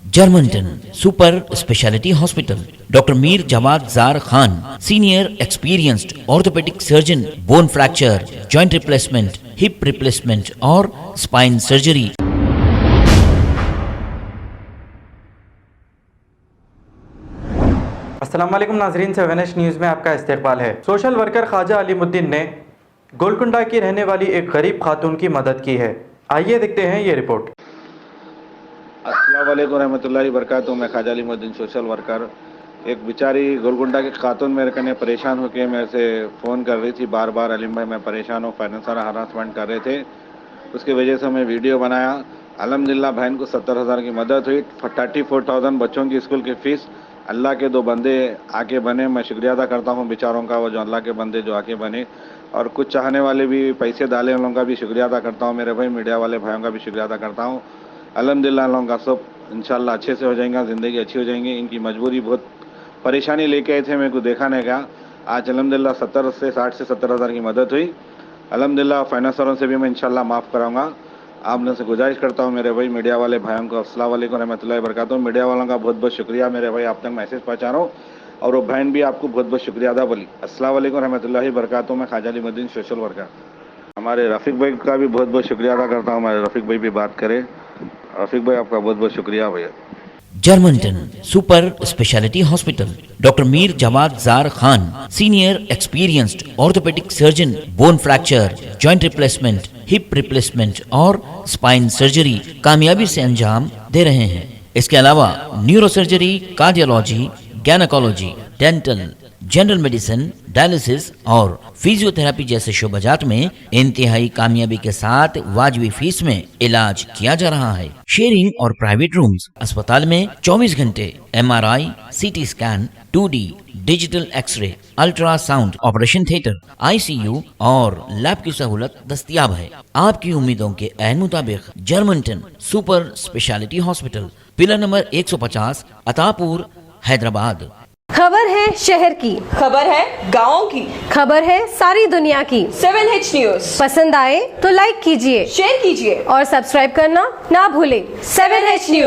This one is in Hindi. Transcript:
Germanton super speciality hospital, doctor Mir Jawad Zar Khan, senior experienced orthopaedic surgeon, bone fracture, joint replacement, hip replacement और स्पाइन सर्जरी। अस्सलाम वालेकुम नाजरीन, 7H न्यूज़ में आपका इस्तकबाल है। सोशल वर्कर ख्वाजा अलीमुद्दीन ने गोलकुंडा की रहने वाली एक गरीब खातून की मदद की है। आइए देखते हैं ये रिपोर्ट। अस्सलाम वालेकुम रहमतुल्लाहि बरकातहू। मैं ख्वाजा अलीमुद्दीन सोशल वर्कर। एक बेचारी गोलकुंडा की खातून मेरे कने परेशान होकर मेरे से फ़ोन कर रही थी बार बार, अलीम भाई मैं परेशान हूँ, फाइनेंशियल हरासमेंट कर रहे थे। उसकी वजह से मैं वीडियो बनाया। अल्हम्दुलिल्लाह बहन को 70,000 की मदद हुई। 34,000 बच्चों की स्कूल की फ़ीस अल्लाह के दो बंदे आके बने। मैं शुक्रिया अदा करता हूँ बेचारों का, वो जो अल्लाह के बंदे जो आके बने, और कुछ चाहने वाले भी पैसे डाले, उन लोगों का भी शुक्रिया अदा करता हूँ। मेरे भाई मीडिया वाले भाइयों का भी शुक्रिया अदा करता हूँ। अल्हम्दुलिल्लाह लोगों का सब इंशाल्लाह अच्छे से हो जाएगा, ज़िंदगी अच्छी हो जाएंगी। इनकी मजबूरी बहुत परेशानी लेके आए थे, मेरे को देखा नहीं गया। आज अल्हम्दुलिल्लाह 60 से 70,000 की मदद हुई। अल्हम्दुलिल्लाह फाइनेंसरों से भी मैं इंशाल्लाह माफ़ कराऊंगा। आप लोगों से गुजारिश करता हूँ मेरे भाई मीडिया वाले भाइयों को, अस्सलाम वालेकुम रहमतुल्लाहि बरकातहू। मीडिया वालों का बहुत बहुत शुक्रिया मेरे भाई, आप तक मैसेज पहुँचा रहा हूँ, और वो बहन भी आपको बहुत बहुत शुक्रिया अदा बोली। अस्सलाम वालेकुम रहमतुल्लाहि बरकातहू। मैं ख्वाजा अलीमुद्दीन सोशल वर्कर। हमारे रफ़ीक भाई का भी बहुत बहुत शुक्रिया अदा करता हूँ। हमारे रफ़ीक भाई भी बात करें। रफ़ीक भाई आपका बहुत बहुत शुक्रिया भैया। Germanten super speciality hospital, doctor Mir Jawad Zar Khan, senior experienced orthopaedic surgeon, bone fracture, joint replacement, hip replacement और स्पाइन सर्जरी कामयाबी से अंजाम दे रहे हैं। इसके अलावा neuro surgery, cardiology, gynaecology, dental, general medicine, dialysis और फिजियोथेरेपी जैसे शोबाजात में इंतहाई कामयाबी के साथ वाजबी फीस में इलाज किया जा रहा है। शेयरिंग और प्राइवेट रूम्स, अस्पताल में 24 घंटे MRI, CT scan, 2D digital X-ray, ultrasound, operation theatre, ICU और लैब की सहूलत दस्तयाब है। आपकी उम्मीदों के ऐन मुताबिक Germanten super speciality hospital, pillar number 150, Attapur, Hyderabad. खबर है शहर की, खबर है गाँव की, खबर है सारी दुनिया की। 7H न्यूज़ पसंद आए तो लाइक कीजिए, शेयर कीजिए और सब्सक्राइब करना ना भूलें। 7H news.